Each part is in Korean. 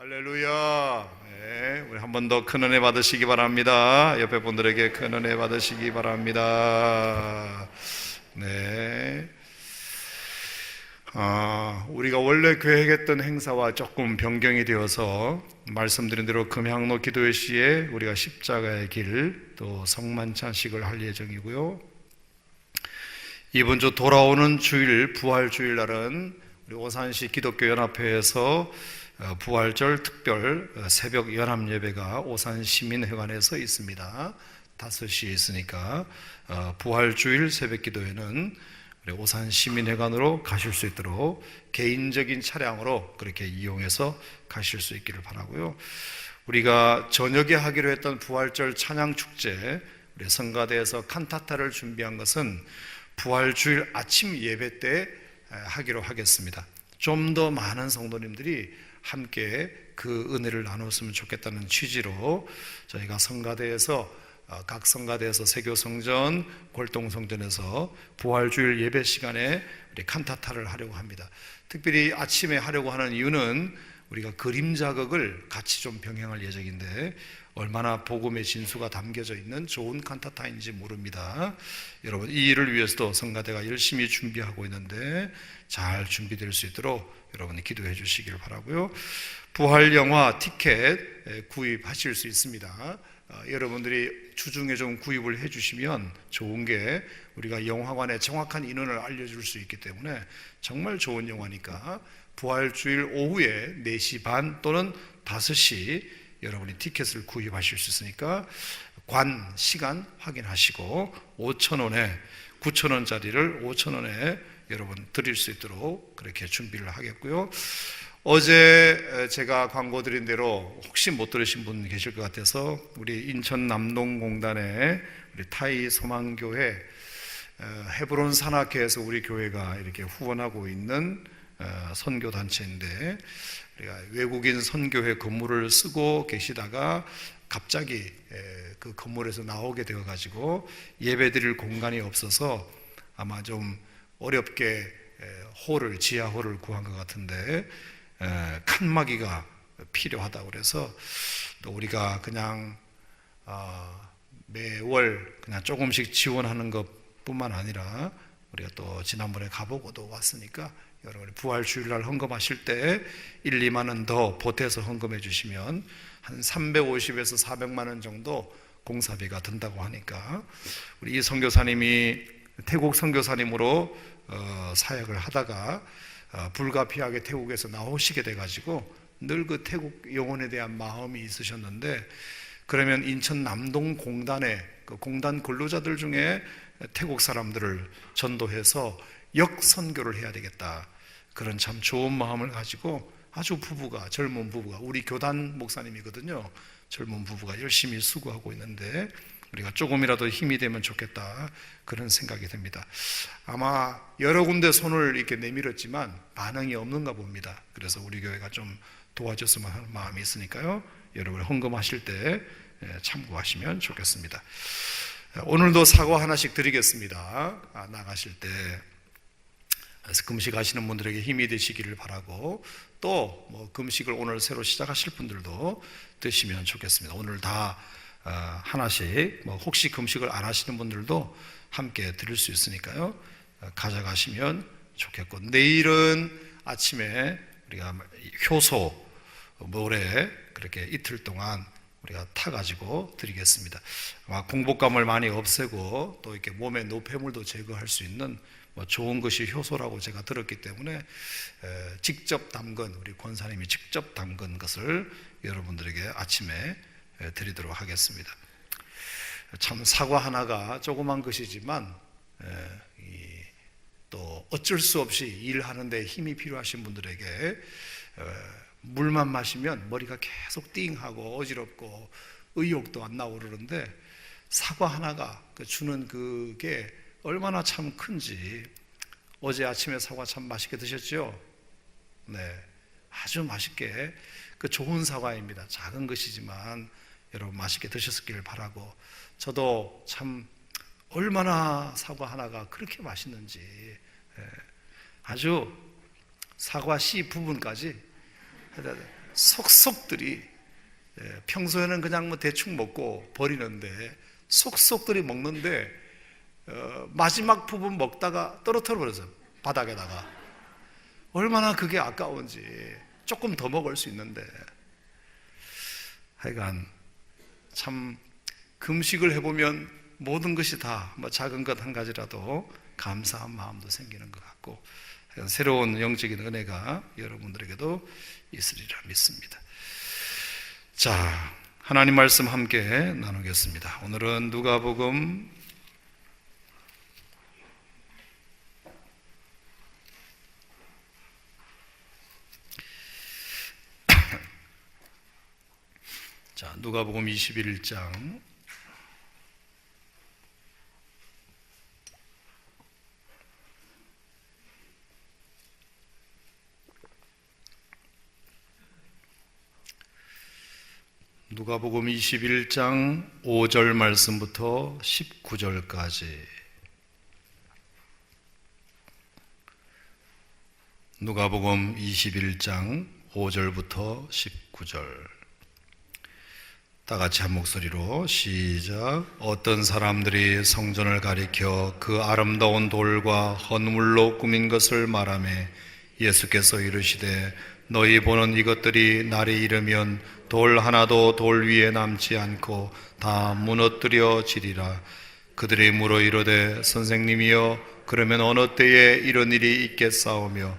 할렐루야. 네, 우리 한 번 더 큰 은혜 받으시기 바랍니다. 옆에 분들에게 큰 은혜 받으시기 바랍니다. 네. 우리가 원래 계획했던 행사와 조금 변경이 되어서 말씀드린 대로 금향로 기도회 시에 우리가 십자가의 길, 또 성만찬식을 할 예정이고요. 이번 주 돌아오는 주일, 부활주일 날은 우리 오산시 기독교 연합회에서 부활절 특별 새벽 연합 예배가 오산 시민회관에서 있습니다. 5시에 있으니까 부활주일 새벽 기도회는 우리 오산 시민회관으로 가실 수 있도록 개인적인 차량으로 그렇게 이용해서 가실 수 있기를 바라고요. 우리가 저녁에 하기로 했던 부활절 찬양축제, 우리 성가대에서 칸타타를 준비한 것은 부활주일 아침 예배 때 하기로 하겠습니다. 좀 더 많은 성도님들이 함께 그 은혜를 나눴으면 좋겠다는 취지로 저희가 성가대에서 각 성가대에서 세교성전, 골동성전에서 부활주일 예배 시간에 우리 칸타타를 하려고 합니다. 특별히 아침에 하려고 하는 이유는 우리가 그림 자극을 같이 좀 병행할 예정인데 얼마나 복음의 진수가 담겨져 있는 좋은 칸타타인지 모릅니다. 여러분, 이 일을 위해서도 성가대가 열심히 준비하고 있는데 잘 준비될 수 있도록 여러분이 기도해 주시길 바라고요. 부활 영화 티켓 구입하실 수 있습니다. 여러분들이 주중에 좀 구입을 해 주시면 좋은 게 우리가 영화관에 정확한 인원을 알려줄 수 있기 때문에 정말 좋은 영화니까 부활주일 오후에 4시 반 또는 5시 여러분이 티켓을 구입하실 수 있으니까 관 시간 확인하시고 5,000원에 9,000원짜리를 5,000원에 여러분 드릴 수 있도록 그렇게 준비를 하겠고요. 어제 제가 광고 드린 대로 혹시 못 들으신 분 계실 것 같아서 우리 인천 남동공단에 우리 타이 소망교회 헤브론 산악회에서 우리 교회가 이렇게 후원하고 있는 선교단체인데 우리가 외국인 선교회 건물을 쓰고 계시다가 갑자기 그 건물에서 나오게 되어가지고 예배드릴 공간이 없어서 아마 좀 어렵게 지하홀을 구한 것 같은데 칸막이가 필요하다고 그래서 또 우리가 그냥 매월 그냥 조금씩 지원하는 것뿐만 아니라 우리가 또 지난번에 가보고도 왔으니까 여러분이 부활주일날 헌금하실 때 1, 2만 원 더 보태서 헌금해 주시면 한 350에서 400만 원 정도 공사비가 든다고 하니까 우리 이 선교사님이 태국 선교사님으로 사역을 하다가 불가피하게 태국에서 나오시게 돼가지고 늘 그 태국 영혼에 대한 마음이 있으셨는데 그러면 인천 남동공단의 그 공단 근로자들 중에 태국 사람들을 전도해서 역선교를 해야 되겠다, 그런 참 좋은 마음을 가지고 아주 젊은 부부가 우리 교단 목사님이거든요. 젊은 부부가 열심히 수고하고 있는데 우리가 조금이라도 힘이 되면 좋겠다, 그런 생각이 듭니다. 아마 여러 군데 손을 이렇게 내밀었지만 반응이 없는가 봅니다. 그래서 우리 교회가 좀 도와줬으면 하는 마음이 있으니까요, 여러분 헌금하실 때 참고하시면 좋겠습니다. 오늘도 사과 하나씩 드리겠습니다. 나가실 때 금식하시는 분들에게 힘이 되시기를 바라고, 또 금식을 오늘 새로 시작하실 분들도 드시면 좋겠습니다. 오늘 다 하나씩, 혹시 금식을 안 하시는 분들도 함께 드릴 수 있으니까요, 가져가시면 좋겠고, 내일은 아침에 우리가 효소 모래 그렇게 이틀 동안 우리가 타가지고 드리겠습니다. 아마 공복감을 많이 없애고 또 이렇게 몸의 노폐물도 제거할 수 있는 좋은 것이 효소라고 제가 들었기 때문에 직접 담근, 우리 권사님이 직접 담근 것을 여러분들에게 아침에 드리도록 하겠습니다. 참 사과 하나가 조그만 것이지만 또 어쩔 수 없이 일하는데 힘이 필요하신 분들에게 물만 마시면 머리가 계속 띵하고 어지럽고 의욕도 안 나오고 그러는데 사과 하나가 주는 그게 얼마나 참 큰지. 어제 아침에 사과 참 맛있게 드셨죠? 네, 아주 맛있게, 그 좋은 사과입니다. 작은 것이지만 여러분 맛있게 드셨길 바라고, 저도 참 얼마나 사과 하나가 그렇게 맛있는지 아주 사과 씨 부분까지 속속들이 평소에는 그냥 뭐 대충 먹고 버리는데 속속들이 먹는데 마지막 부분 먹다가 떨어뜨려 버렸어요. 바닥에다가. 얼마나 그게 아까운지. 조금 더 먹을 수 있는데. 하여간 참 금식을 해보면 모든 것이 다 뭐 작은 것 한 가지라도 감사한 마음도 생기는 것 같고, 새로운 영적인 은혜가 여러분들에게도 있으리라 믿습니다. 자, 하나님 말씀 함께 나누겠습니다. 오늘은 누가복음 21장 누가복음 21장 5절 말씀부터 19절까지. 누가복음 21장 5절부터 19절. 다 같이 한 목소리로 시작. 어떤 사람들이 성전을 가리켜 그 아름다운 돌과 헌물로 꾸민 것을 말하며 예수께서 이르시되 너희 보는 이것들이 날이 이르면 돌 하나도 돌 위에 남지 않고 다 무너뜨려지리라. 그들이 물어 이르되 선생님이여 그러면 어느 때에 이런 일이 있겠사오며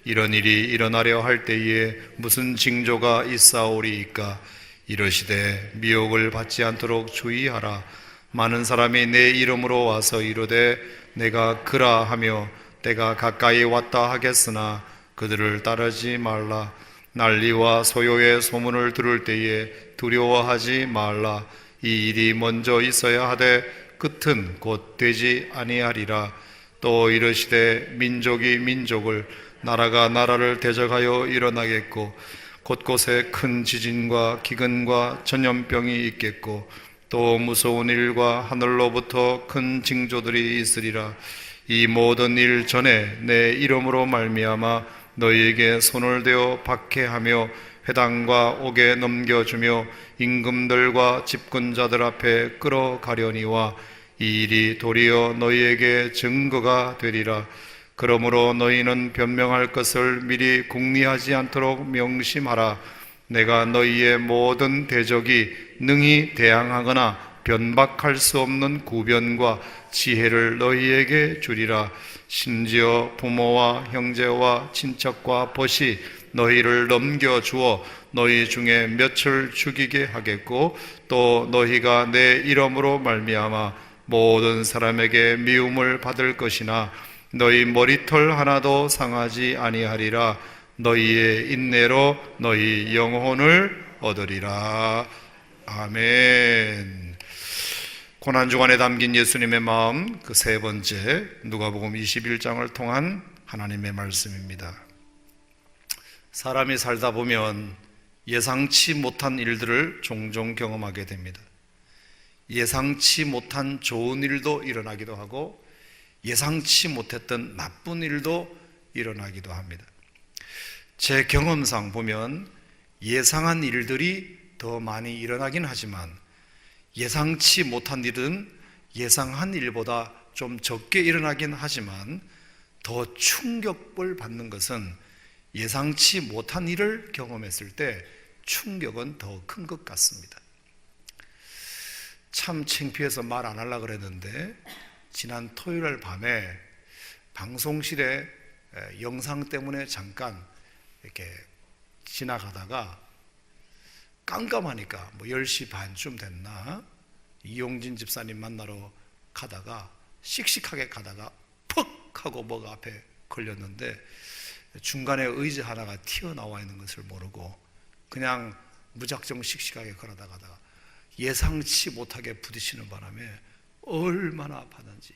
이런 일이 일어나려 할 때에 무슨 징조가 있사오리이까? 이르시되 미혹을 받지 않도록 주의하라. 많은 사람이 내 이름으로 와서 이르되 내가 그라 하며 때가 가까이 왔다 하겠으나 그들을 따르지 말라. 난리와 소요의 소문을 들을 때에 두려워하지 말라. 이 일이 먼저 있어야 하되 끝은 곧 되지 아니하리라. 또 이르시되 민족이 민족을 나라가 나라를 대적하여 일어나겠고 곳곳에 큰 지진과 기근과 전염병이 있겠고 또 무서운 일과 하늘로부터 큰 징조들이 있으리라. 이 모든 일 전에 내 이름으로 말미암아 너희에게 손을 대어 박해하며 회당과 옥에 넘겨주며 임금들과 집권자들 앞에 끌어가려니와 이 일이 도리어 너희에게 증거가 되리라. 그러므로 너희는 변명할 것을 미리 궁리하지 않도록 명심하라. 내가 너희의 모든 대적이 능히 대항하거나 변박할 수 없는 구변과 지혜를 너희에게 주리라. 심지어 부모와 형제와 친척과 벗이 너희를 넘겨주어 너희 중에 몇을 죽이게 하겠고 또 너희가 내 이름으로 말미암아 모든 사람에게 미움을 받을 것이나 너희 머리털 하나도 상하지 아니하리라. 너희의 인내로 너희 영혼을 얻으리라. 아멘. 고난주간에 담긴 예수님의 마음, 그 세 번째 누가복음 21장을 통한 하나님의 말씀입니다. 사람이 살다 보면 예상치 못한 일들을 종종 경험하게 됩니다. 예상치 못한 좋은 일도 일어나기도 하고 예상치 못했던 나쁜 일도 일어나기도 합니다. 제 경험상 보면 예상한 일들이 더 많이 일어나긴 하지만 예상치 못한 일은 예상한 일보다 좀 적게 일어나긴 하지만 더 충격을 받는 것은 예상치 못한 일을 경험했을 때 충격은 더 큰 것 같습니다. 참 창피해서 말 안 하려고 그랬는데 지난 토요일 밤에 방송실에 영상 때문에 잠깐 이렇게 지나가다가 깜깜하니까 뭐 10시 반쯤 됐나 이용진 집사님 만나러 가다가 씩씩하게 가다가 퍽 하고 뭐가 앞에 걸렸는데 중간에 의자 하나가 튀어나와 있는 것을 모르고 그냥 무작정 씩씩하게 걸어다가다가 예상치 못하게 부딪히는 바람에 얼마나 아팠는지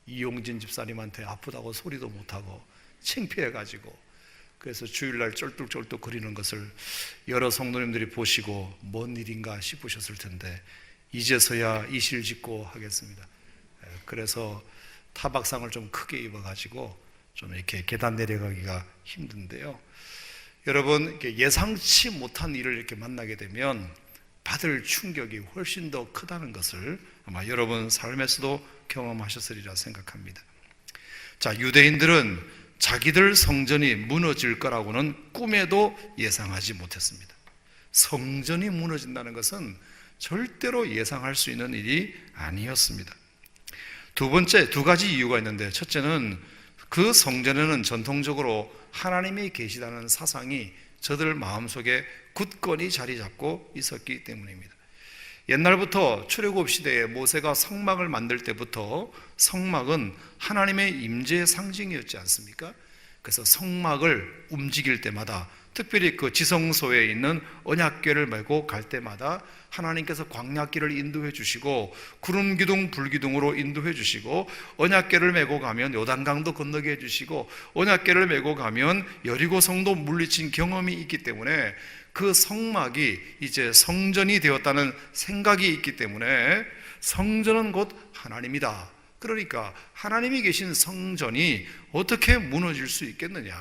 이용진 집사님한테 아프다고 소리도 못하고 창피해가지고 그래서 주일날 쩔뚝쩔뚝 거리는 것을 여러 성도님들이 보시고 뭔 일인가 싶으셨을 텐데 이제서야 이실직고 하겠습니다. 그래서 타박상을 좀 크게 입어가지고 좀 이렇게 계단 내려가기가 힘든데요. 여러분, 예상치 못한 일을 이렇게 만나게 되면 받을 충격이 훨씬 더 크다는 것을 아마 여러분 삶에서도 경험하셨으리라 생각합니다. 자, 유대인들은 자기들 성전이 무너질 거라고는 꿈에도 예상하지 못했습니다. 성전이 무너진다는 것은 절대로 예상할 수 있는 일이 아니었습니다. 두 번째, 두 가지 이유가 있는데, 첫째는 그 성전에는 전통적으로 하나님이 계시다는 사상이 저들 마음속에 굳건히 자리 잡고 있었기 때문입니다. 옛날부터 출애굽 시대에 모세가 성막을 만들 때부터 성막은 하나님의 임재의 상징이었지 않습니까? 그래서 성막을 움직일 때마다, 특별히 그 지성소에 있는 언약궤를 메고 갈 때마다 하나님께서 광야길을 인도해 주시고 구름 기둥 불 기둥으로 인도해 주시고, 언약궤를 메고 가면 요단강도 건너게 해 주시고, 언약궤를 메고 가면 여리고성도 물리친 경험이 있기 때문에 그 성막이 이제 성전이 되었다는 생각이 있기 때문에 성전은 곧 하나님이다. 그러니까 하나님이 계신 성전이 어떻게 무너질 수 있겠느냐,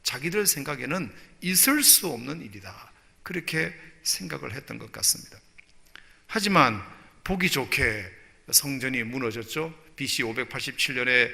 자기들 생각에는 있을 수 없는 일이다, 그렇게 생각을 했던 것 같습니다. 하지만 보기 좋게 성전이 무너졌죠. BC 587년에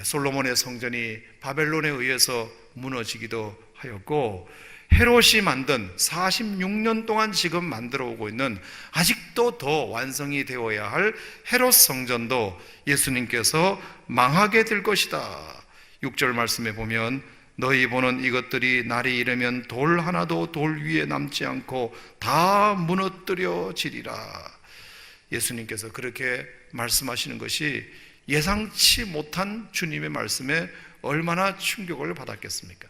솔로몬의 성전이 바벨론에 의해서 무너지기도 하였고, 헤롯이 만든 46년 동안 지금 만들어 오고 있는 아직도 더 완성이 되어야 할 헤롯 성전도 예수님께서 망하게 될 것이다. 6절 말씀에 보면 너희 보는 이것들이 날이 이르면 돌 하나도 돌 위에 남지 않고 다 무너뜨려지리라. 예수님께서 그렇게 말씀하시는 것이 예상치 못한 주님의 말씀에 얼마나 충격을 받았겠습니까?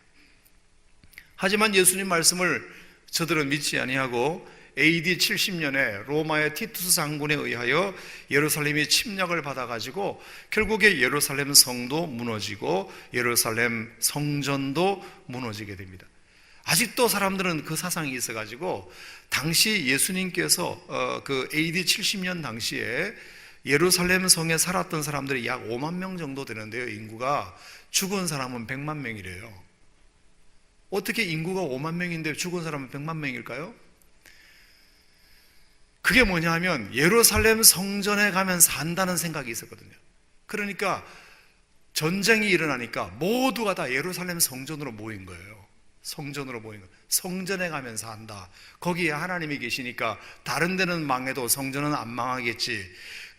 하지만 예수님 말씀을 저들은 믿지 아니하고 AD 70년에 로마의 티투스 장군에 의하여 예루살렘이 침략을 받아가지고 결국에 예루살렘 성도 무너지고 예루살렘 성전도 무너지게 됩니다. 아직도 사람들은 그 사상이 있어가지고 당시 예수님께서 그 AD 70년 당시에 예루살렘 성에 살았던 사람들이 약 5만 명 정도 되는데요, 인구가. 죽은 사람은 100만 명이래요. 어떻게 인구가 5만 명인데 죽은 사람은 100만 명일까요? 그게 뭐냐 하면 예루살렘 성전에 가면 산다는 생각이 있었거든요. 그러니까 전쟁이 일어나니까 모두가 다 예루살렘 성전으로 모인 거예요. 성전으로 모인 거예요. 성전에 가면 산다. 거기에 하나님이 계시니까 다른 데는 망해도 성전은 안 망하겠지.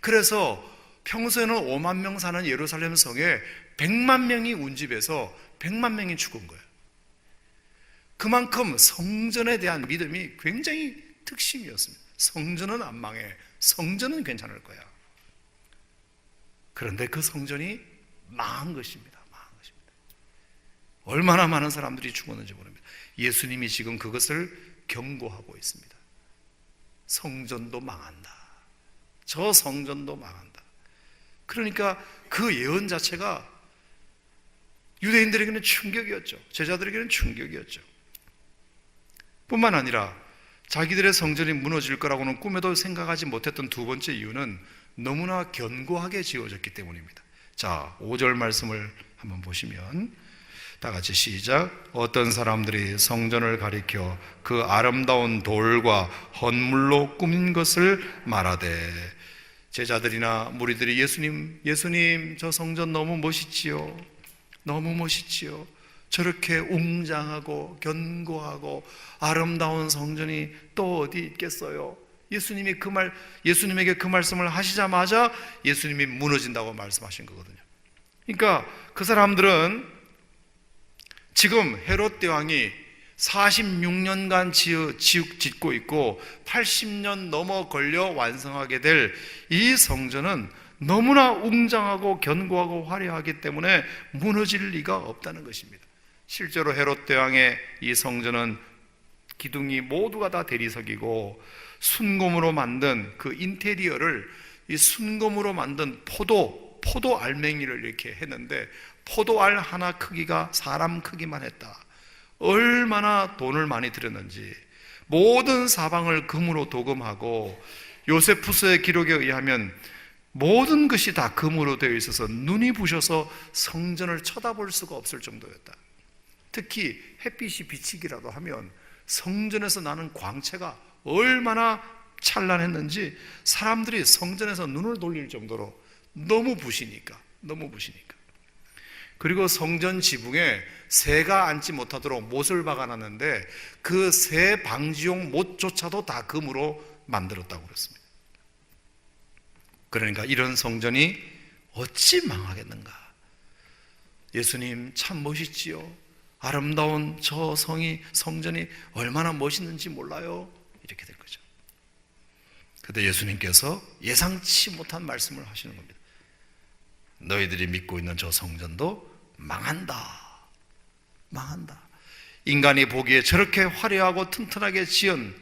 그래서 평소에는 5만 명 사는 예루살렘 성에 100만 명이 운집해서 100만 명이 죽은 거예요. 그만큼 성전에 대한 믿음이 굉장히 특심이었습니다. 성전은 안 망해. 성전은 괜찮을 거야. 그런데 그 성전이 망한 것입니다. 망한 것입니다. 얼마나 많은 사람들이 죽었는지 모릅니다. 예수님이 지금 그것을 경고하고 있습니다. 성전도 망한다. 저 성전도 망한다. 그러니까 그 예언 자체가 유대인들에게는 충격이었죠. 제자들에게는 충격이었죠. 뿐만 아니라 자기들의 성전이 무너질 거라고는 꿈에도 생각하지 못했던 두 번째 이유는 너무나 견고하게 지어졌기 때문입니다. 자, 5절 말씀을 한번 보시면 다 같이 시작. 어떤 사람들이 성전을 가리켜 그 아름다운 돌과 헌물로 꾸민 것을 말하되, 제자들이나 무리들이 예수님 저 성전 너무 멋있지요. 너무 멋있지요. 저렇게 웅장하고 견고하고 아름다운 성전이 또 어디 있겠어요? 예수님에게 그 말씀을 하시자마자 예수님이 무너진다고 말씀하신 거거든요. 그러니까 그 사람들은 지금 헤롯 대왕이 46년간 짓고 있고 80년 넘어 걸려 완성하게 될 이 성전은 너무나 웅장하고 견고하고 화려하기 때문에 무너질 리가 없다는 것입니다. 실제로 헤롯 대왕의 이 성전은 기둥이 모두가 다 대리석이고 순금으로 만든 그 인테리어를 이 순금으로 만든 포도 알맹이를 이렇게 했는데 포도알 하나 크기가 사람 크기만 했다. 얼마나 돈을 많이 들였는지. 모든 사방을 금으로 도금하고 요세푸스의 기록에 의하면 모든 것이 다 금으로 되어 있어서 눈이 부셔서 성전을 쳐다볼 수가 없을 정도였다. 특히 햇빛이 비치기라도 하면 성전에서 나는 광채가 얼마나 찬란했는지 사람들이 성전에서 눈을 돌릴 정도로 너무 부시니까. 그리고 성전 지붕에 새가 앉지 못하도록 못을 박아놨는데 그 새 방지용 못조차도 다 금으로 만들었다고 그랬습니다. 그러니까 이런 성전이 어찌 망하겠는가? 예수님 참 멋있지요. 아름다운 저 성전이 얼마나 멋있는지 몰라요. 이렇게 될 거죠. 그런데 예수님께서 예상치 못한 말씀을 하시는 겁니다. 너희들이 믿고 있는 저 성전도 망한다. 인간이 보기에 저렇게 화려하고 튼튼하게 지은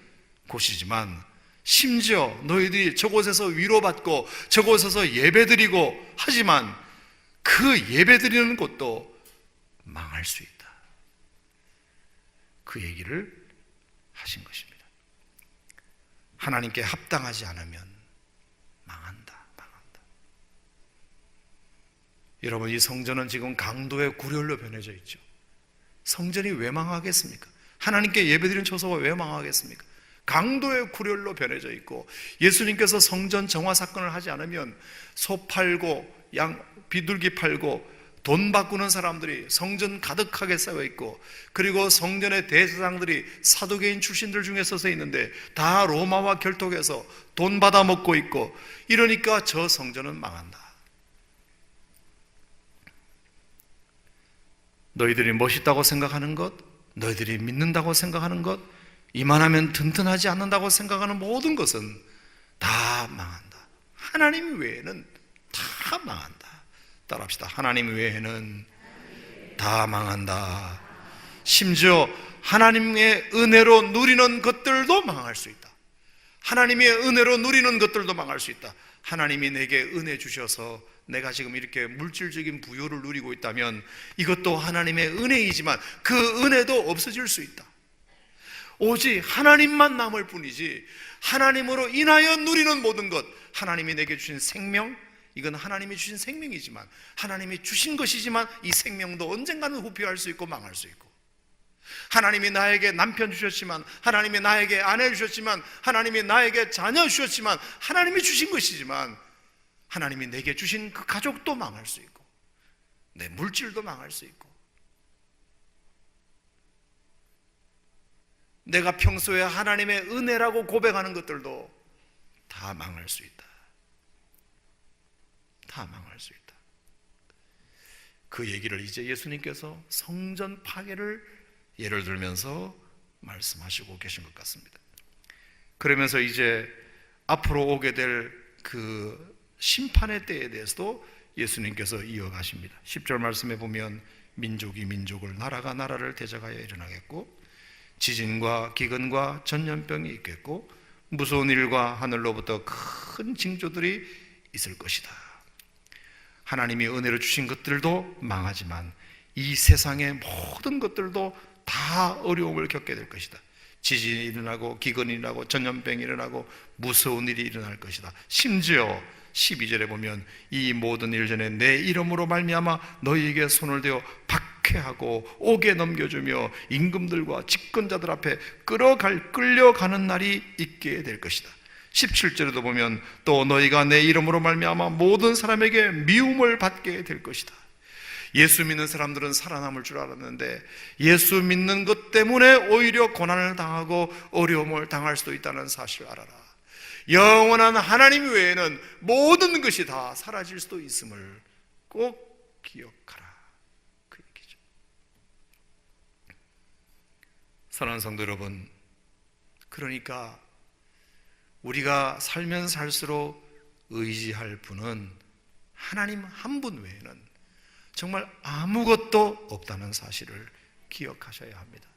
곳이지만 심지어 너희들이 저곳에서 위로받고 저곳에서 예배드리고 하지만 그 예배드리는 곳도 망할 수 있다. 그 얘기를 하신 것입니다. 하나님께 합당하지 않으면 망한다. 여러분, 이 성전은 지금 강도의 구렬로 변해져 있죠. 성전이 왜 망하겠습니까? 하나님께 예배드리는 처소가 왜 망하겠습니까? 강도의 구렬로 변해져 있고, 예수님께서 성전 정화 사건을 하지 않으면 소 팔고 비둘기 팔고 돈 바꾸는 사람들이 성전 가득하게 쌓여 있고, 그리고 성전의 대제사장들이 사두개인 출신들 중에 서서 있는데 다 로마와 결탁해서 돈 받아 먹고 있고, 이러니까 저 성전은 망한다. 너희들이 멋있다고 생각하는 것, 너희들이 믿는다고 생각하는 것, 이만하면 튼튼하지 않는다고 생각하는 모든 것은 다 망한다. 하나님 외에는 다 망한다. 따라합시다. 하나님 외에는 다 망한다. 심지어 하나님의 은혜로 누리는 것들도 망할 수 있다. 하나님의 은혜로 누리는 것들도 망할 수 있다. 하나님이 내게 은혜 주셔서 내가 지금 이렇게 물질적인 부요를 누리고 있다면 이것도 하나님의 은혜이지만 그 은혜도 없어질 수 있다. 오직 하나님만 남을 뿐이지, 하나님으로 인하여 누리는 모든 것, 하나님이 내게 주신 생명, 이건 하나님이 주신 생명이지만, 하나님이 주신 것이지만 이 생명도 언젠가는 후퇴할 수 있고 망할 수 있고, 하나님이 나에게 남편 주셨지만, 하나님이 나에게 아내 주셨지만, 하나님이 나에게 자녀 주셨지만, 하나님이 주신 것이지만 하나님이 내게 주신 그 가족도 망할 수 있고, 내 물질도 망할 수 있고, 내가 평소에 하나님의 은혜라고 고백하는 것들도 다 망할 수 있다. 다 망할 수 있다. 그 얘기를 이제 예수님께서 성전 파괴를 예를 들면서 말씀하시고 계신 것 같습니다. 그러면서 이제 앞으로 오게 될 그 심판의 때에 대해서도 예수님께서 이어가십니다. 10절 말씀에 보면 민족이 민족을, 나라가 나라를 대적하여 일어나겠고, 지진과 기근과 전염병이 있겠고, 무서운 일과 하늘로부터 큰 징조들이 있을 것이다. 하나님이 은혜로 주신 것들도 망하지만 이 세상의 모든 것들도 다 어려움을 겪게 될 것이다. 지진이 일어나고 기근이 일어나고 전염병이 일어나고 무서운 일이 일어날 것이다. 심지어 12절에 보면 이 모든 일 전에 내 이름으로 말미암아 너희에게 손을 대어 박해하고 옥에 넘겨주며 임금들과 집권자들 앞에 끌려가는 날이 있게 될 것이다. 17절에도 보면 또 너희가 내 이름으로 말미암아 모든 사람에게 미움을 받게 될 것이다. 예수 믿는 사람들은 살아남을 줄 알았는데 예수 믿는 것 때문에 오히려 고난을 당하고 어려움을 당할 수도 있다는 사실을 알아라. 영원한 하나님 외에는 모든 것이 다 사라질 수도 있음을 꼭 기억하라. 그 얘기죠. 사랑하는 성도 여러분, 그러니까 우리가 살면 살수록 의지할 분은 하나님 한 분 외에는 정말 아무것도 없다는 사실을 기억하셔야 합니다.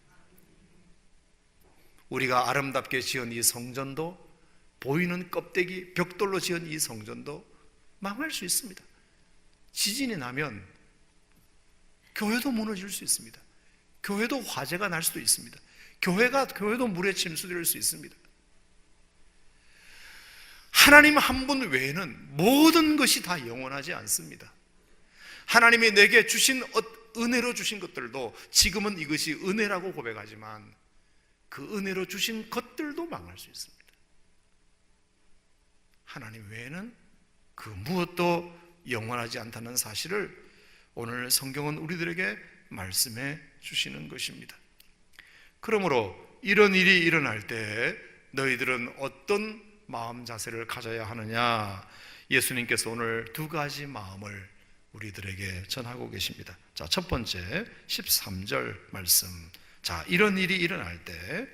우리가 아름답게 지은 이 성전도, 보이는 껍데기 벽돌로 지은 이 성전도 망할 수 있습니다. 지진이 나면 교회도 무너질 수 있습니다. 교회도 화재가 날 수도 있습니다. 교회도 물에 침수될 수 있습니다. 하나님 한 분 외에는 모든 것이 다 영원하지 않습니다. 하나님이 내게 주신 은혜로 주신 것들도 지금은 이것이 은혜라고 고백하지만 그 은혜로 주신 것들도 망할 수 있습니다. 하나님 외에는 그 무엇도 영원하지 않다는 사실을 오늘 성경은 우리들에게 말씀해 주시는 것입니다. 그러므로 이런 일이 일어날 때 너희들은 어떤 마음 자세를 가져야 하느냐? 예수님께서 오늘 두 가지 마음을 우리들에게 전하고 계십니다. 자, 첫 번째 13절 말씀. 자, 이런 일이 일어날 때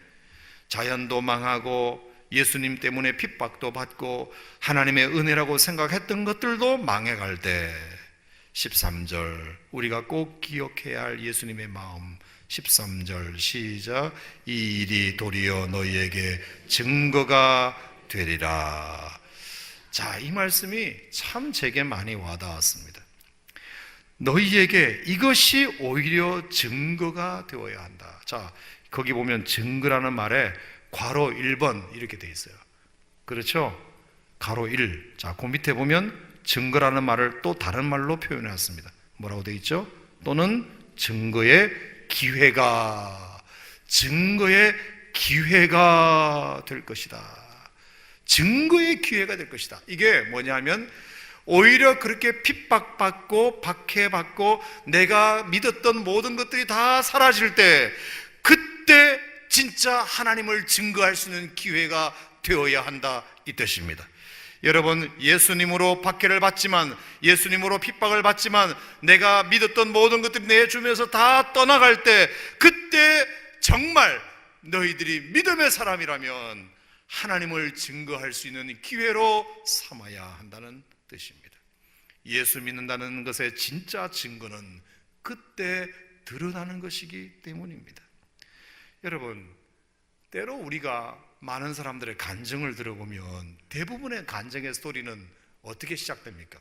자연도 망하고 예수님 때문에 핍박도 받고 하나님의 은혜라고 생각했던 것들도 망해갈 때 13절 우리가 꼭 기억해야 할 예수님의 마음. 13절 시작. 이 일이 도리어 너희에게 증거가 되리라. 자, 이 말씀이 참 제게 많이 와닿았습니다. 너희에게 이것이 오히려 증거가 되어야 한다. 자, 거기 보면 증거라는 말에 괄호 1번 이렇게 돼 있어요. 그렇죠? 괄호 1. 자, 그 밑에 보면 증거라는 말을 또 다른 말로 표현해놨습니다. 뭐라고 돼 있죠? 또는 증거의 기회가 될 것이다. 증거의 기회가 될 것이다. 이게 뭐냐면 오히려 그렇게 핍박받고 박해받고 내가 믿었던 모든 것들이 다 사라질 때 그때 진짜 하나님을 증거할 수 있는 기회가 되어야 한다 이 뜻입니다. 여러분, 예수님으로 박해를 받지만 예수님으로 핍박을 받지만 내가 믿었던 모든 것들이 내 주변에서 다 떠나갈 때 그때 정말 너희들이 믿음의 사람이라면 하나님을 증거할 수 있는 기회로 삼아야 한다는 뜻입니다. 예수 믿는다는 것의 진짜 증거는 그때 드러나는 것이기 때문입니다. 여러분, 때로 우리가 많은 사람들의 간증을 들어보면 대부분의 간증의 스토리는 어떻게 시작됩니까?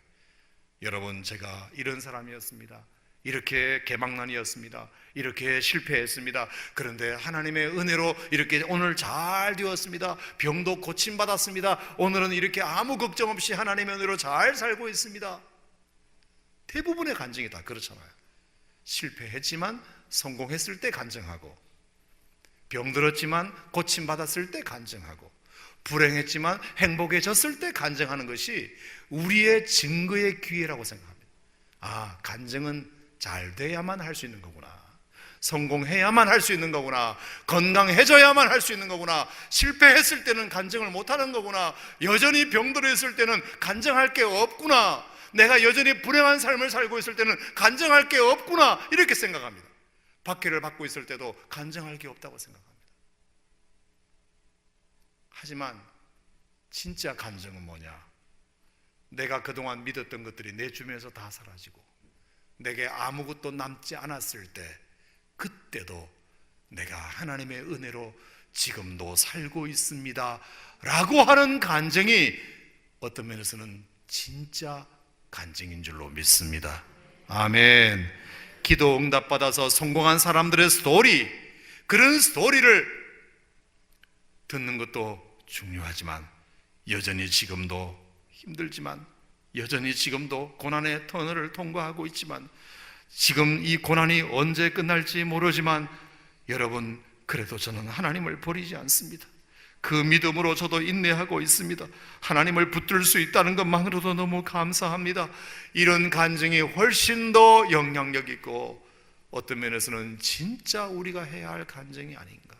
여러분, 제가 이런 사람이었습니다. 이렇게 개망난이었습니다. 이렇게 실패했습니다. 그런데 하나님의 은혜로 이렇게 오늘 잘 되었습니다. 병도 고침받았습니다. 오늘은 이렇게 아무 걱정 없이 하나님의 은혜로 잘 살고 있습니다. 대부분의 간증이 다 그렇잖아요. 실패했지만 성공했을 때 간증하고, 병들었지만 고침받았을 때 간증하고, 불행했지만 행복해졌을 때 간증하는 것이 우리의 증거의 기회라고 생각합니다. 아, 간증은 잘 돼야만 할 수 있는 거구나. 성공해야만 할 수 있는 거구나. 건강해져야만 할 수 있는 거구나. 실패했을 때는 간증을 못하는 거구나. 여전히 병들어 있을 때는 간증할 게 없구나. 내가 여전히 불행한 삶을 살고 있을 때는 간증할 게 없구나. 이렇게 생각합니다. 박해를 받고 있을 때도 간증할 게 없다고 생각합니다. 하지만 진짜 간증은 뭐냐? 내가 그동안 믿었던 것들이 내 주변에서 다 사라지고 내게 아무것도 남지 않았을 때 그때도 내가 하나님의 은혜로 지금도 살고 있습니다 라고 하는 간증이 어떤 면에서는 진짜 간증인 줄로 믿습니다. 아멘. 기도 응답받아서 성공한 사람들의 스토리, 그런 스토리를 듣는 것도 중요하지만 여전히 지금도 힘들지만 여전히 지금도 고난의 터널을 통과하고 있지만 지금 이 고난이 언제 끝날지 모르지만 여러분, 그래도 저는 하나님을 버리지 않습니다. 그 믿음으로 저도 인내하고 있습니다. 하나님을 붙들 수 있다는 것만으로도 너무 감사합니다. 이런 간증이 훨씬 더 영향력 있고 어떤 면에서는 진짜 우리가 해야 할 간증이 아닌가.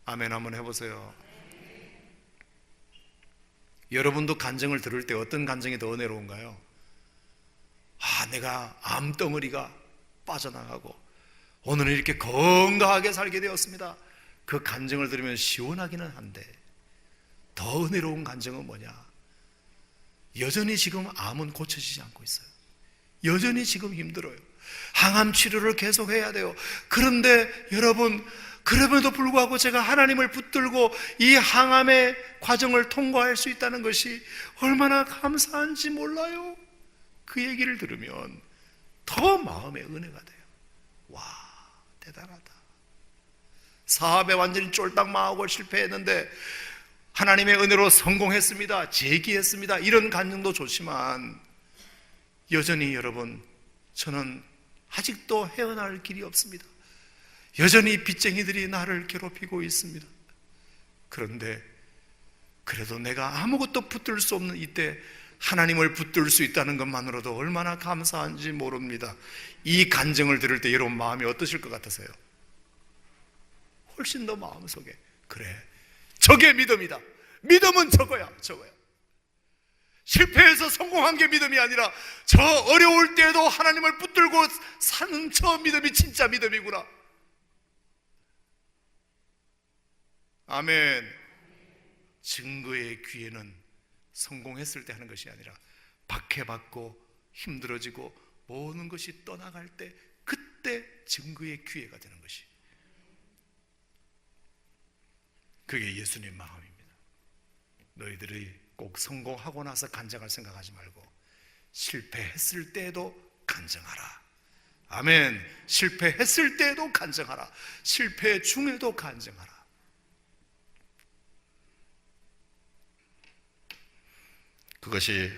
아멘 한번 해보세요. 여러분도 간증을 들을 때 어떤 간증이 더 은혜로운가요? 아, 내가 암덩어리가 빠져나가고 오늘은 이렇게 건강하게 살게 되었습니다. 그 간증을 들으면 시원하기는 한데 더 은혜로운 간증은 뭐냐? 여전히 지금 암은 고쳐지지 않고 있어요. 여전히 지금 힘들어요. 항암 치료를 계속 해야 돼요. 그런데 여러분, 그럼에도 불구하고 제가 하나님을 붙들고 이 항암의 과정을 통과할 수 있다는 것이 얼마나 감사한지 몰라요. 그 얘기를 들으면 더 마음에 은혜가 돼요. 와, 대단하다. 사업에 완전히 쫄딱 망하고 실패했는데 하나님의 은혜로 성공했습니다. 재기했습니다. 이런 간증도 좋지만 여전히 여러분, 저는 아직도 헤어날 길이 없습니다. 여전히 빚쟁이들이 나를 괴롭히고 있습니다. 그런데 그래도 내가 아무것도 붙들 수 없는 이때 하나님을 붙들 수 있다는 것만으로도 얼마나 감사한지 모릅니다. 이 간증을 들을 때 여러분 마음이 어떠실 것 같으세요? 훨씬 더 마음속에, 그래, 저게 믿음이다. 믿음은 저거야. 실패해서 성공한 게 믿음이 아니라 저 어려울 때에도 하나님을 붙들고 사는 저 믿음이 진짜 믿음이구나. 아멘. 증거의 기회는 성공했을 때 하는 것이 아니라 박해받고 힘들어지고 모든 것이 떠나갈 때, 그때 증거의 기회가 되는 것이, 그게 예수님 마음입니다. 너희들이 꼭 성공하고 나서 간증할 생각하지 말고 실패했을 때에도 간증하라. 아멘. 실패했을 때에도 간증하라. 실패 중에도 간증하라. 그것이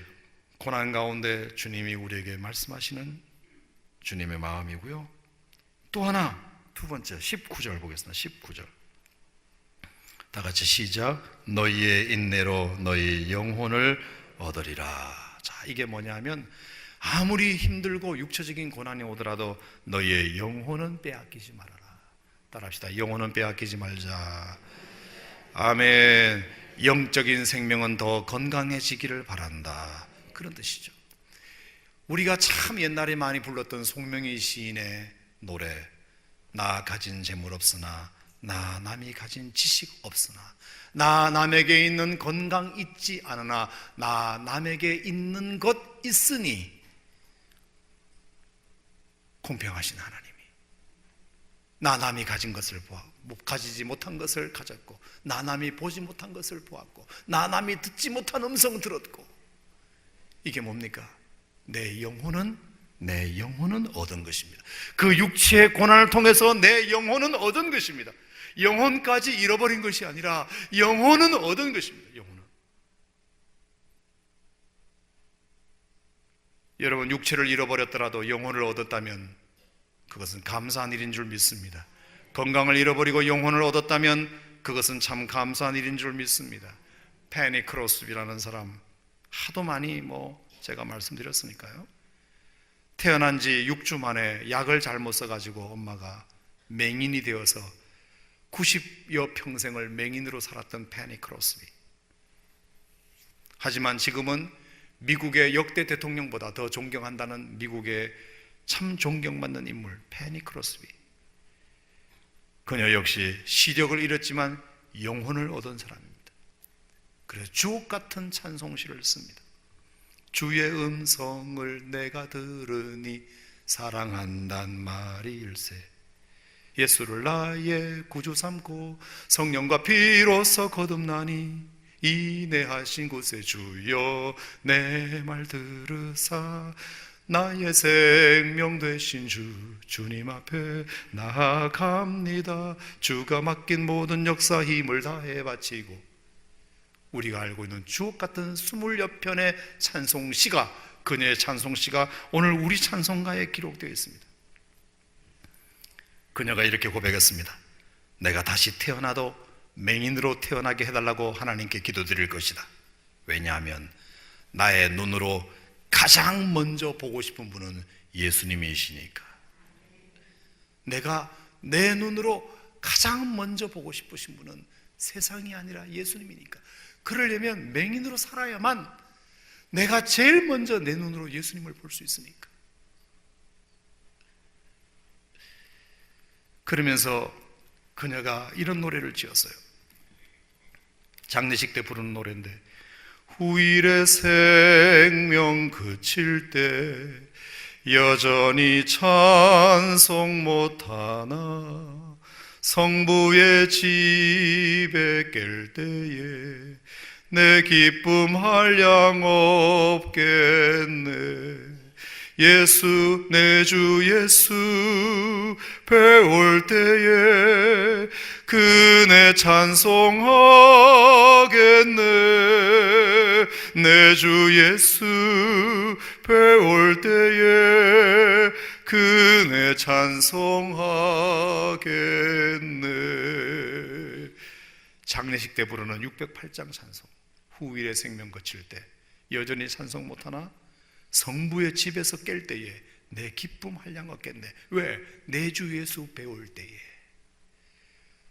고난 가운데 주님이 우리에게 말씀하시는 주님의 마음이고요. 또 하나, 두 번째 19절 보겠습니다. 19절 다 같이 시작. 너희의 인내로 너희 영혼을 얻으리라. 자, 이게 뭐냐면 아무리 힘들고 육체적인 고난이 오더라도 너희의 영혼은 빼앗기지 말아라. 따라합시다. 영혼은 빼앗기지 말자. 아멘. 영적인 생명은 더 건강해지기를 바란다, 그런 뜻이죠. 우리가 참 옛날에 많이 불렀던 송명희 시인의 노래, 나 가진 재물 없으나 나 남이 가진 지식 없으나 나 남에게 있는 건강 있지 않으나 나 남에게 있는 것 있으니 공평하신 하나님이 나 남이 가진 것을 가지지 못한 것을 가졌고, 나 남이 보지 못한 것을 보았고, 나 남이 듣지 못한 음성 들었고, 이게 뭡니까? 내 영혼은 얻은 것입니다. 그 육체의 고난을 통해서 내 영혼은 얻은 것입니다. 영혼까지 잃어버린 것이 아니라 영혼은 얻은 것입니다. 영혼은. 여러분, 육체를 잃어버렸더라도 영혼을 얻었다면 그것은 감사한 일인 줄 믿습니다. 건강을 잃어버리고 영혼을 얻었다면 그것은 참 감사한 일인 줄 믿습니다. 페니 크로스비라는 사람, 하도 많이 제가 말씀드렸으니까요. 태어난 지 6주 만에 약을 잘못 써가지고 엄마가 맹인이 되어서 90여 평생을 맹인으로 살았던 페니 크로스비. 하지만 지금은 미국의 역대 대통령보다 더 존경한다는 미국의 참 존경받는 인물, 페니 크로스비. 그녀 역시 시력을 잃었지만 영혼을 얻은 사람입니다. 그래서 주옥 같은 찬송시를 씁니다. 주의 음성을 내가 들으니 사랑한단 말일세. 예수를 나의 구주 삼고 성령과 피로써 거듭나니 인내하신 곳에 주여 내 말 들으사 나의 생명 되신 주님 앞에 나아갑니다. 주가 맡긴 모든 역사 힘을 다해 바치고, 우리가 알고 있는 주옥 같은 20여 편의 찬송시가, 그녀의 찬송시가 오늘 우리 찬송가에 기록되어 있습니다. 그녀가 이렇게 고백했습니다. 내가 다시 태어나도 맹인으로 태어나게 해달라고 하나님께 기도드릴 것이다. 왜냐하면 나의 눈으로 가장 먼저 보고 싶은 분은 예수님이시니까. 내가 내 눈으로 가장 먼저 보고 싶으신 분은 세상이 아니라 예수님이니까. 그러려면 맹인으로 살아야만 내가 제일 먼저 내 눈으로 예수님을 볼 수 있으니까. 그러면서 그녀가 이런 노래를 지었어요. 장례식 때 부르는 노래인데, 후일의 생명 그칠 때 여전히 찬송 못하나 성부의 집에 깰 때에 내 기쁨 한량 없겠네. 예수 내 주 예수 배울 때에 그네 찬송하겠네. 내 주 예수 배울 때에 그네 찬송하겠네. 장례식 때 부르는 608장 찬송, 후일의 생명 거칠 때 여전히 찬송 못하나? 성부의 집에서 깰 때에 내 기쁨 한량 얻겠네. 왜? 내 주 예수 배울 때에.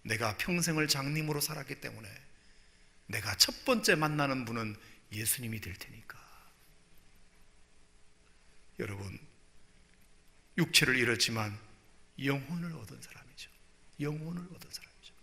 내가 평생을 장님으로 살았기 때문에 내가 첫 번째 만나는 분은 예수님이 될 테니까. 여러분, 육체를 잃었지만 영혼을 얻은 사람이죠. 영혼을 얻은 사람이죠.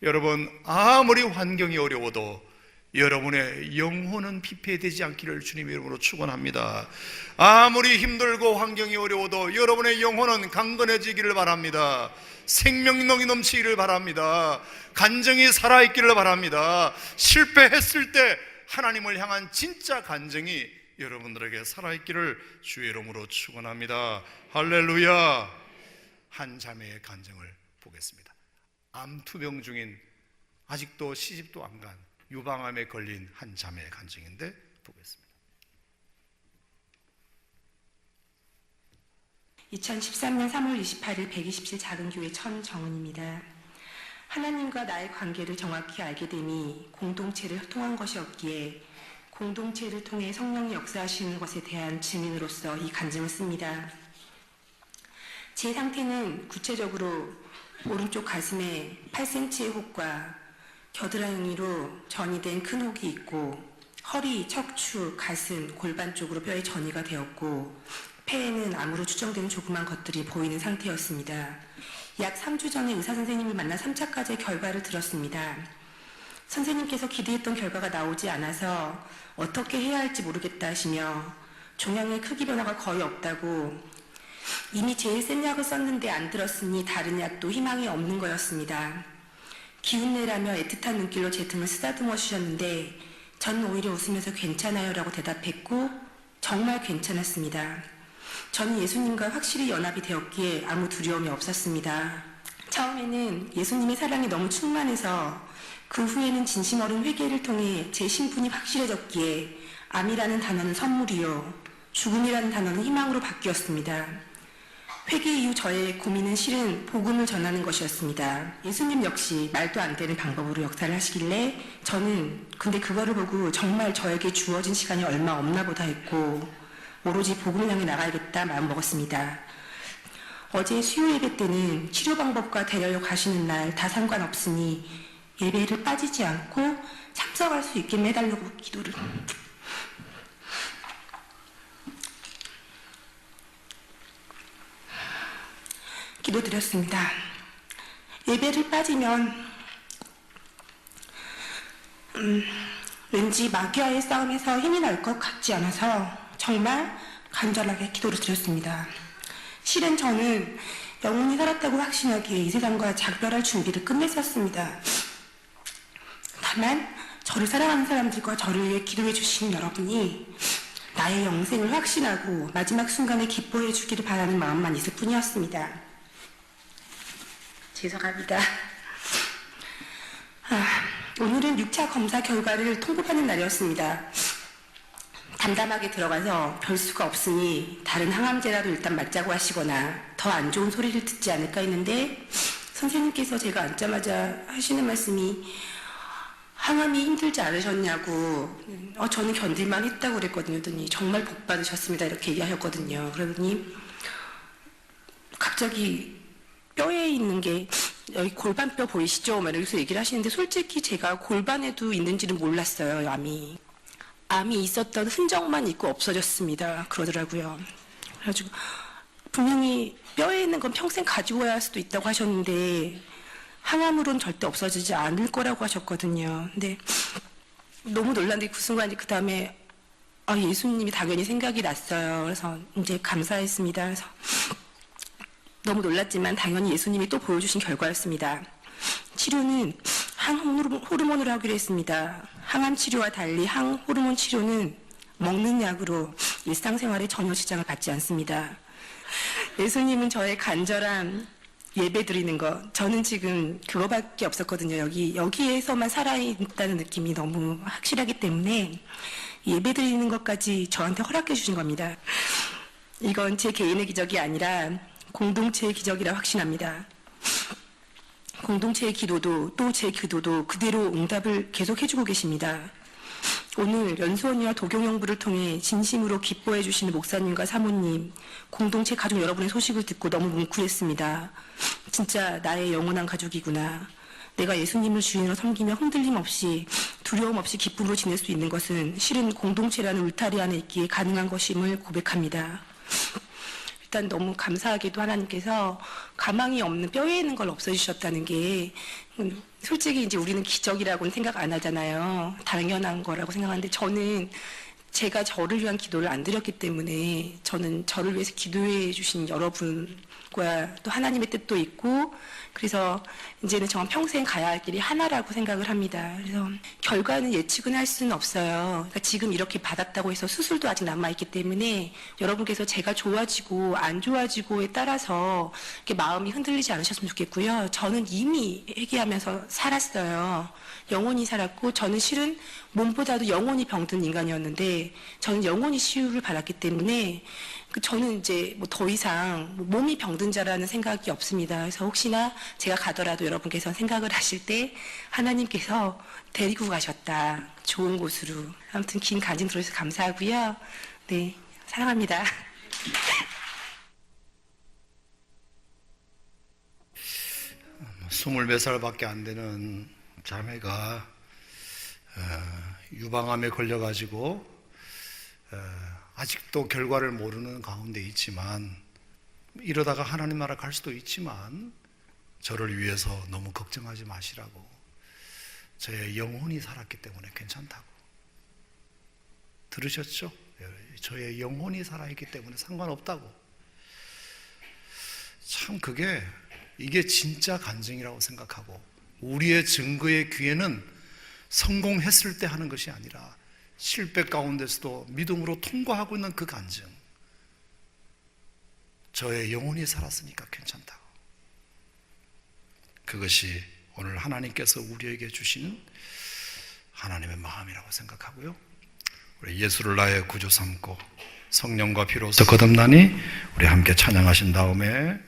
여러분, 아무리 환경이 어려워도 여러분의 영혼은 피폐되지 않기를 주님의 이름으로 축원합니다. 아무리 힘들고 환경이 어려워도 여러분의 영혼은 강건해지기를 바랍니다. 생명력이 넘치기를 바랍니다. 간증이 살아있기를 바랍니다. 실패했을 때 하나님을 향한 진짜 간증이 여러분들에게 살아있기를 주의 이름으로 축원합니다. 할렐루야. 한 자매의 간증을 보겠습니다. 암투병 중인, 아직도 시집도 안 간 유방암에 걸린 한 자매의 간증인데 보겠습니다. 2013년 3월 28일 120실 작은교회 천정은입니다. 하나님과 나의 관계를 정확히 알게 됨이 공동체를 통한 것이었기에 공동체를 통해 성령이 역사하시는 것에 대한 증인으로서 이 간증을 씁니다. 제 상태는 구체적으로 오른쪽 가슴에 8cm의 혹과 겨드랑이로 전이된 큰 혹이 있고, 허리, 척추, 가슴, 골반 쪽으로 뼈에 전이가 되었고, 폐에는 암으로 추정되는 조그만 것들이 보이는 상태였습니다. 약 3주 전에 의사 선생님을 만나 3차까지의 결과를 들었습니다. 선생님께서 기대했던 결과가 나오지 않아서 어떻게 해야 할지 모르겠다 하시며 종양의 크기 변화가 거의 없다고, 이미 제일 센 약을 썼는데 안 들었으니 다른 약도 희망이 없는 거였습니다. 기운내라며 애틋한 눈길로 제 등을 쓰다듬어 주셨는데 저는 오히려 웃으면서 괜찮아요 라고 대답했고 정말 괜찮았습니다. 저는 예수님과 확실히 연합이 되었기에 아무 두려움이 없었습니다. 처음에는 예수님의 사랑이 너무 충만해서, 그 후에는 진심 어린 회개를 통해 제 신분이 확실해졌기에 암이라는 단어는 선물이요, 죽음이라는 단어는 희망으로 바뀌었습니다. 회개 이후 저의 고민은 실은 복음을 전하는 것이었습니다. 예수님 역시 말도 안 되는 방법으로 역사를 하시길래 저는 근데 그거를 보고 정말 저에게 주어진 시간이 얼마 없나 보다 했고 오로지 복음을 향해 나가야겠다 마음먹었습니다. 어제 수요 예배 때는 치료 방법과 데려려 가시는 날 다 상관없으니 예배를 빠지지 않고 참석할 수 있게 해달라고 기도드렸습니다. 예배를 빠지면 왠지 마귀와의 싸움에서 힘이 날 것 같지 않아서 정말 간절하게 기도를 드렸습니다. 실은 저는 영원히 살았다고 확신하기에 이 세상과 작별할 준비를 끝냈었습니다. 다만 저를 사랑하는 사람들과 저를 위해 기도해 주신 여러분이 나의 영생을 확신하고 마지막 순간에 기뻐해 주기를 바라는 마음만 있을 뿐이었습니다. 죄송합니다. 오늘은 6차 검사 결과를 통보하는 날이었습니다. 담담하게 들어가서 별 수가 없으니 다른 항암제라도 일단 맞자고 하시거나 더 안 좋은 소리를 듣지 않을까 했는데, 선생님께서 제가 앉자마자 하시는 말씀이 항암이 힘들지 않으셨냐고, 저는 견딜만 했다고 그랬거든요. 그랬더니 정말 복 받으셨습니다 이렇게 얘기하셨거든요. 그러더니 갑자기 뼈에 있는 게 여기 골반뼈 보이시죠? 막 여기서 얘기를 하시는데 솔직히 제가 골반에도 있는지는 몰랐어요. 암이 있었던 흔적만 있고 없어졌습니다. 그러더라고요. 그래가지고 분명히 뼈에 있는 건 평생 가지고 와야 할 수도 있다고 하셨는데 항암으로는 절대 없어지지 않을 거라고 하셨거든요. 근데 너무 놀랐는데 그 순간 그 다음에 예수님이 당연히 생각이 났어요. 그래서 이제 감사했습니다. 그래서 너무 놀랐지만 당연히 예수님이 또 보여주신 결과였습니다. 치료는 항호르몬으로 하기로 했습니다. 항암 치료와 달리 항호르몬 치료는 먹는 약으로 일상생활에 전혀 지장을 받지 않습니다. 예수님은 저의 간절한 예배 드리는 거, 저는 지금 그거밖에 없었거든요. 여기에서만 살아있다는 느낌이 너무 확실하기 때문에 예배드리는 것까지 저한테 허락해 주신 겁니다. 이건 제 개인의 기적이 아니라 공동체의 기적이라 확신합니다. 공동체의 기도도 또 제 기도도 그대로 응답을 계속 해주고 계십니다. 오늘 연수원이와 도경영부를 통해 진심으로 기뻐해 주시는 목사님과 사모님, 공동체 가족 여러분의 소식을 듣고 너무 뭉클했습니다. 진짜 나의 영원한 가족이구나. 내가 예수님을 주인으로 섬기며 흔들림 없이 두려움 없이 기쁨으로 지낼 수 있는 것은 실은 공동체라는 울타리 안에 있기에 가능한 것임을 고백합니다. 일단 너무 감사하게도 하나님께서 가망이 없는 뼈에 있는 걸 없애주셨다는 게 솔직히 이제 우리는 기적이라고는 생각 안 하잖아요. 당연한 거라고 생각하는데 저는 제가 저를 위한 기도를 안 드렸기 때문에 저는 저를 위해서 기도해 주신 여러분과 또 하나님의 뜻도 있고 그래서 이제는 정말 평생 가야 할 길이 하나라고 생각을 합니다. 그래서 결과는 예측은 할 수는 없어요. 그러니까 지금 이렇게 받았다고 해서 수술도 아직 남아있기 때문에 여러분께서 제가 좋아지고 안 좋아지고에 따라서 이렇게 마음이 흔들리지 않으셨으면 좋겠고요. 저는 이미 회개하면서 살았어요. 영원히 살았고 저는 실은 몸보다도 영원히 병든 인간이었는데 저는 영원히 치유를 받았기 때문에 저는 이제 뭐 더 이상 몸이 병든 자라는 생각이 없습니다. 그래서 혹시나 제가 가더라도 여러분께서 생각을 하실 때 하나님께서 데리고 가셨다. 좋은 곳으로. 아무튼 긴 간증 들어주셔서 감사하고요. 네, 사랑합니다. 24살밖에 안 되는 자매가 유방암에 걸려가지고 아직도 결과를 모르는 가운데 있지만 이러다가 하나님 나라 갈 수도 있지만 저를 위해서 너무 걱정하지 마시라고 저의 영혼이 살았기 때문에 괜찮다고 들으셨죠? 저의 영혼이 살아있기 때문에 상관없다고 참 이게 진짜 간증이라고 생각하고 우리의 증거의 기회는 성공했을 때 하는 것이 아니라 실패 가운데서도 믿음으로 통과하고 있는 그 간증 저의 영혼이 살았으니까 괜찮다고 그것이 오늘 하나님께서 우리에게 주시는 하나님의 마음이라고 생각하고요 우리 예수를 나의 구주 삼고 성령과 피로서 거듭나니 우리 함께 찬양하신 다음에